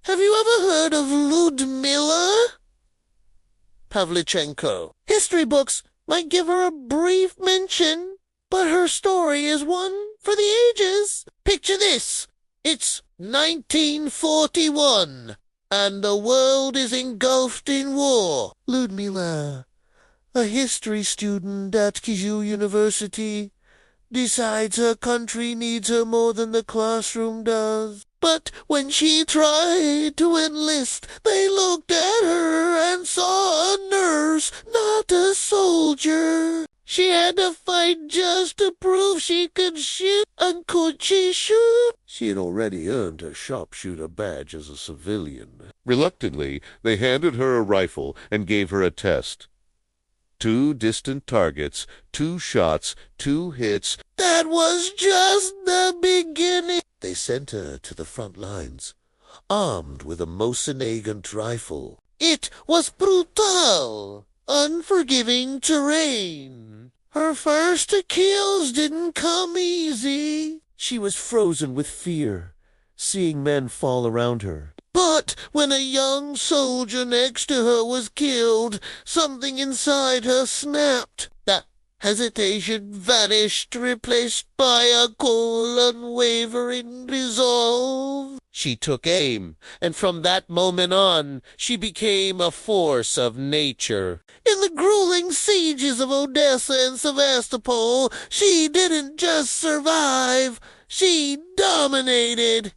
Have you ever heard of Ludmila Pavlichenko? History books might give her a brief mention, but her story is one for the ages. Picture this. It's 1941, and the world is engulfed in war. Ludmila, a history student at Kyushu University, decides her country needs her more than the classroom does. But when she tried to enlist, they looked at her and saw a nurse, not a soldier. She had to fight just to prove she could shoot. And could she shoot? She had already earned her sharpshooter badge as a civilian. Reluctantly, they handed her a rifle and gave her a test. 2 distant targets, 2 shots, 2 hits. That was just the beginning. They sent her to the front lines, armed with a Mosin-Nagant rifle. It was brutal, unforgiving terrain. Her first kills didn't come easy. She was frozen with fear, seeing men fall around her. But when a young soldier next to her was killed, something inside her snapped. The hesitation vanished, replaced by a cool, unwavering resolve. She took aim, and from that moment on, she became a force of nature. In the grueling sieges of Odessa and Sevastopol, she didn't just survive, she dominated.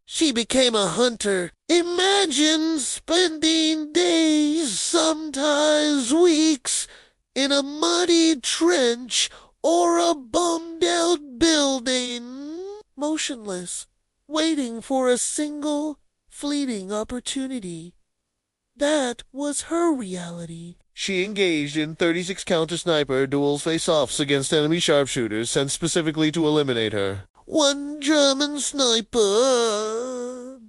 She became a hunter. Imagine spending days, sometimes weeks, in a muddy trench or a bombed-out building, motionless, waiting for a single, fleeting opportunity. That was her reality. She engaged in 36 counter-sniper duels face-offs against enemy sharpshooters sent specifically to eliminate her. One German sniper,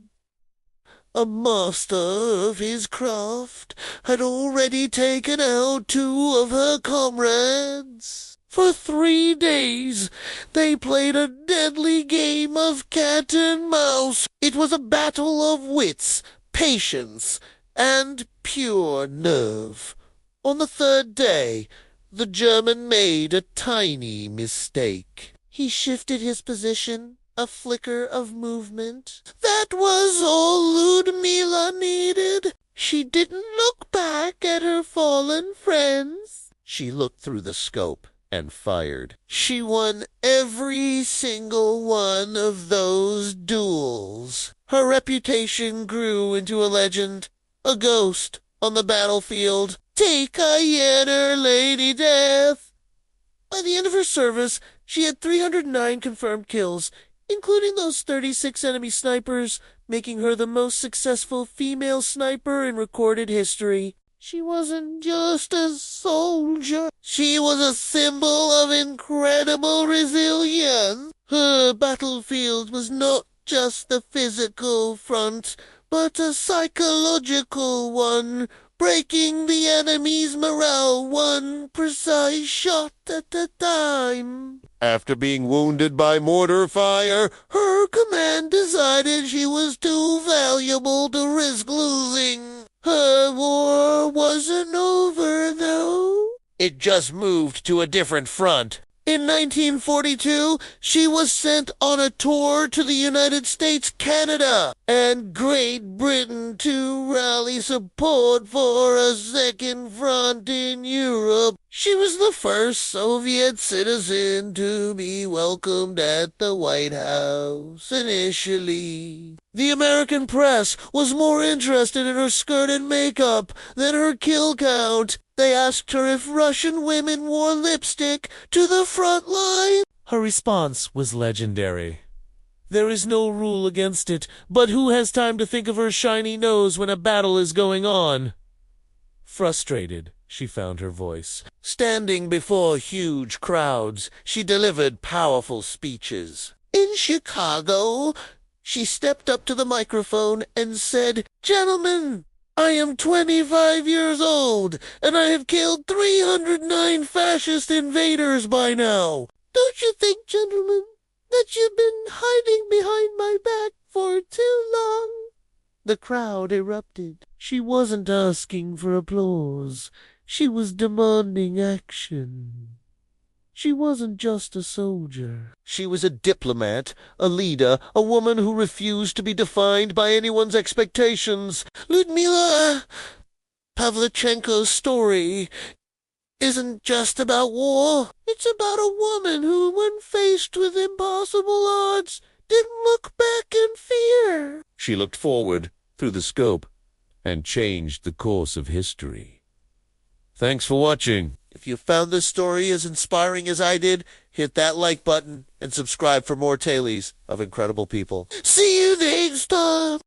a master of his craft, had already taken out 2 of her comrades. For 3 days, they played a deadly game of cat and mouse. It was a battle of wits, patience, and pure nerve. On the 3rd day, the German made a tiny mistake. He shifted his position, a flicker of movement. That was all Ludmila needed. She didn't look back at her fallen friends. She looked through the scope and fired. She won every single one of those duels. Her reputation grew into a legend, a ghost on the battlefield. Take a yetter, Lady Death. By the end of her service, she had 309 confirmed kills, including those 36 enemy snipers, making her the most successful female sniper in recorded history. She wasn't just a soldier. She was a symbol of incredible resilience. Her battlefield was not just the physical front, but a psychological one, breaking the enemy's morale 1 precise shot at a time. After being wounded by mortar fire, her command decided she was too valuable to risk losing. Her war wasn't over, though. It just moved to a different front. In 1942, she was sent on a tour to the United States, Canada, and Great Britain to rally support for a second front in Europe. She was the first Soviet citizen to be welcomed at the White House initially. The American press was more interested in her skirt and makeup than her kill count. They asked her if Russian women wore lipstick to the front line. Her response was legendary. There is no rule against it, but who has time to think of her shiny nose when a battle is going on? Frustrated, she found her voice. Standing before huge crowds, she delivered powerful speeches. In Chicago, she stepped up to the microphone and said, "Gentlemen, I am 25 years old, and I have killed 309 fascist invaders by now. Don't you think, gentlemen, that you've been hiding behind my back for too long?" The crowd erupted. She wasn't asking for applause. She was demanding action. She wasn't just a soldier. She was a diplomat, a leader, a woman who refused to be defined by anyone's expectations. Ludmila Pavlichenko's story isn't just about war. It's about a woman who, when faced with impossible odds, didn't look back in fear. She looked forward through the scope and changed the course of history. Thanks for watching. If you found this story as inspiring as I did, hit that like button and subscribe for more tales of incredible people. See you next time!